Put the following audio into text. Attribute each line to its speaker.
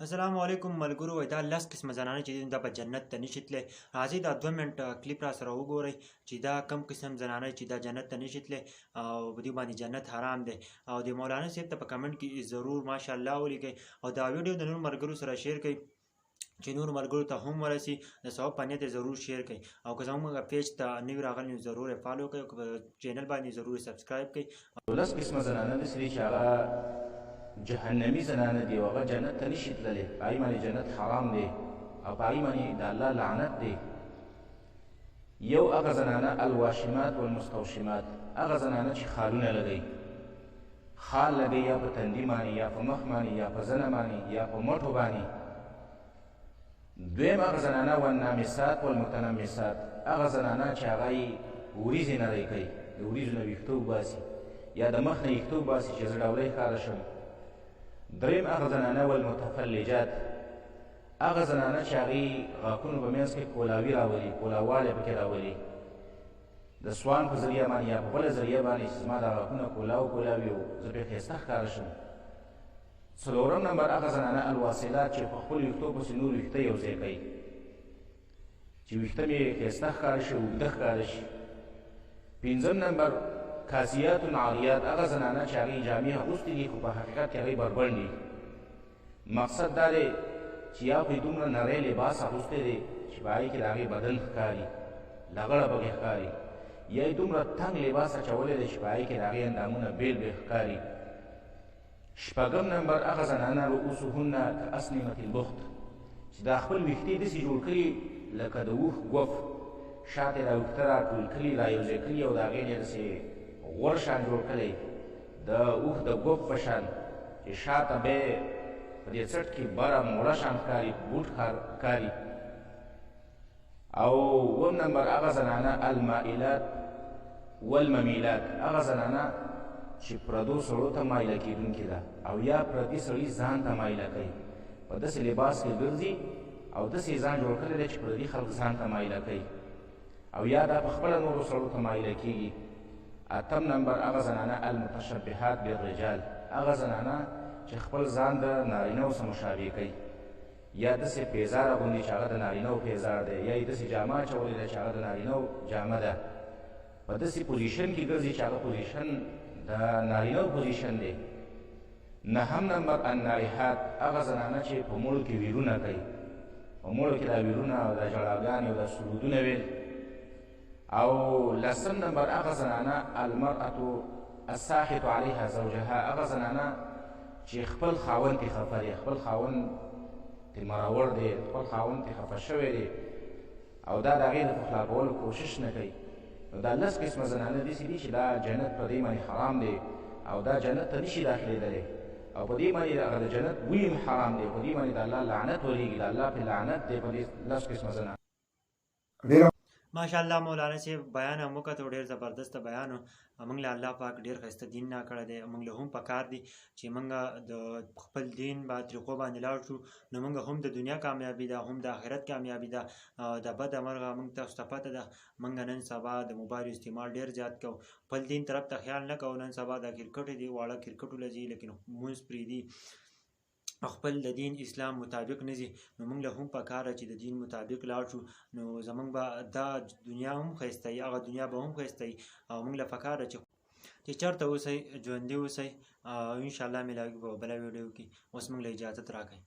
Speaker 1: السلام علیکم ملګرو. دا لس قسمه زنانه چې دي دا په جنت ته نشي تللی. راځئ دا 2 منټه کلیپ را سره وګورئ چې دا کم قسم زنانه چې دا جنت ته نشي تللی او په دې باندې جنت حرام دی. او د مولانا صاحب ته په کمنټ کې ضرور ماشاءالله ولیکئ او دا ویډیو د نور ملګرو سره شیر کړئ چې نور ملګرو ته هم ورسي. د ثواب په نیت ضرور شیر کړئ او که زموږ پیج ته نوي راغلي نو ضرور یې فالو کړئ او په چینل باندې ضرور سبسکرایب کړئ.
Speaker 2: لس قسمه زنانه داسې دي چې هغه جهنمي زنانه دي او هغه جنت ته نشي تللی، په هغې باندې جنت حرام دی او په هغې باندې د الله لعنت دی. یو هغه زنانه الواشمات والمستوشمات، هغه زنانه چې خالونه لګوي، خال لګوي یا په تندي باندې یا په مخ باندې یا په زنه باندې یا په مټو باندې. دویم هغه زنانه والنامسات والمتنمسات، هغه زنانه چې هغه یې وریځې نری کوي، د وریځو نه ویښته وباسي یا د مخ نه ویښته وباسي چې زه ډولی ښکاره شم. دریم هغه زنانه والمتفلجات، هغه زنانه چې هغې غاښونو په منځ کې کولاوي راولي، کولاوالی پکې راولي د سوان په ذریعه باندې یا په بله ذریعه باندې چې زما دا غاښونه کولاوي او زه پرې ښایسته ښکاره شم. څلورم نمبر هغه زنانه الواصلات چې په خپلو ویښتو پسې نور ویښته یو ځای کوي چې ویښته مې ښایسته ښکاره شي، اوږده ښکاره شي. پنځم نمبر کاسیات عاریات، هغه زنانه چې هغې جامې اغوستې دي خو په حقیقت کې هغې بربنډ دي. مقصد دا دی چې یا خو یې دومره نری لباس اغوستی دی چې په هغې کې د هغې بدن ښکاري، لغړه پکې ښکاري، یا یې دومره تنګ لباس اچولی دی چې په هغې کې د هغې اندامونه بیل بیل ښکاري. شپږم نمبر هغه زنانه رؤوسهن کاسنمة البخت، چې دا خپل ویښتې داسې جوړ کړي لکه د اوښ ګوف، شاته یې دا ویښته راټول کړي، را یوځای کړي او د هغې نه یې داسې غوړ شان جوړ کړی د اوښ د ګوف په شان چې شاته به یې په دې څټ کې بره موړه شان ښکاري، بوټ ښکاري. او اووم نمبر هغه زنانه المائلات والممیلات، هغه زنانه چې پردو سړو ته مایله کېدونکې ده او یا پردي سړي ځان ته مایله کوي، په داسې لباس کې ګرځي او داسې ځان جوړ کړی دی چې پردي خلک ځان ته مایله کوي او یا دا په خپله نورو سړو ته مایله کېږي. اتم نمبر هغه زنانه المتشبهات بالرجال، هغه زنانه چې خپل ځان د نارینهو سره مشابه کوي، یا داسې پیزار اغوندي چې هغه د نارینهو پیزار دی، یا یې داسې جامه اچولې ده چې هغه د نارینهو جامه ده، په داسې پوزیشن کې ګرځي چې هغه پوزیشن د نارینهو پوزیشن دی. نهم نمبر النائحات، هغه زنانه چې په مړو کې ویرونه کوي، په مړو کې دا ویرونه او دا ژړاګانې او دا سرودونه ویل. او لسم نمبر هغه زنانه المرأة الساخط علیها زوجها، هغه زنانه چې خپل خاوند ترې خفه دی، خپل خاوند ترې مرور دی، خپل خاوند ترې خفه شوی دی او دا د هغې د پخلاکولو کوشش نه کوي. نو دا لس قسمه زنانه داسې دي چې دا جنت په دې باندې حرام دی او دا جنت ته نشي داخلېدلی او په دې باندې هغه د جنت بوی هم حرام دی، په دې باندې د الله لعنت ورېږي، د الله پرې لعنت دی په دې لس قسمه زنانه.
Speaker 1: ماشاءالله مولانا صاحب بیان هم وکړو، ډېر زبردست بیان و. موږ له الله پاک ډېر ښایسته دین ناکړی دی، موږ له هم پکار دي چې موږ د خپل دین طریقو باندې لاړ شو نو موږ هم د دنیا کامیابي ده هم د آخرت کامیابي ده. د بده مرغه موږ تاسو ته پته ده موږ نن سبا د موبایل استعمال ډېر زیات کوو، خپل دین طرف ته خیال نه کوو. نن سبا د کرکټ دي واړه کرکټو له ځي لیکن مونځ پرېږدي، خپل د دین اسلام مطابق نه ځي. نو موږ له هم پکار چې د دین مطابق لاړ شو نو زموږ به دا دنیا هم ښایسته وي، هغه دنیا به هم ښایسته وي او موږ له پکار چې چېرته اوسئ ژوندي اوسئ. انشاءالله ملاوي به بله ویډیو کې. اوس موږ له اجازت راکړئ.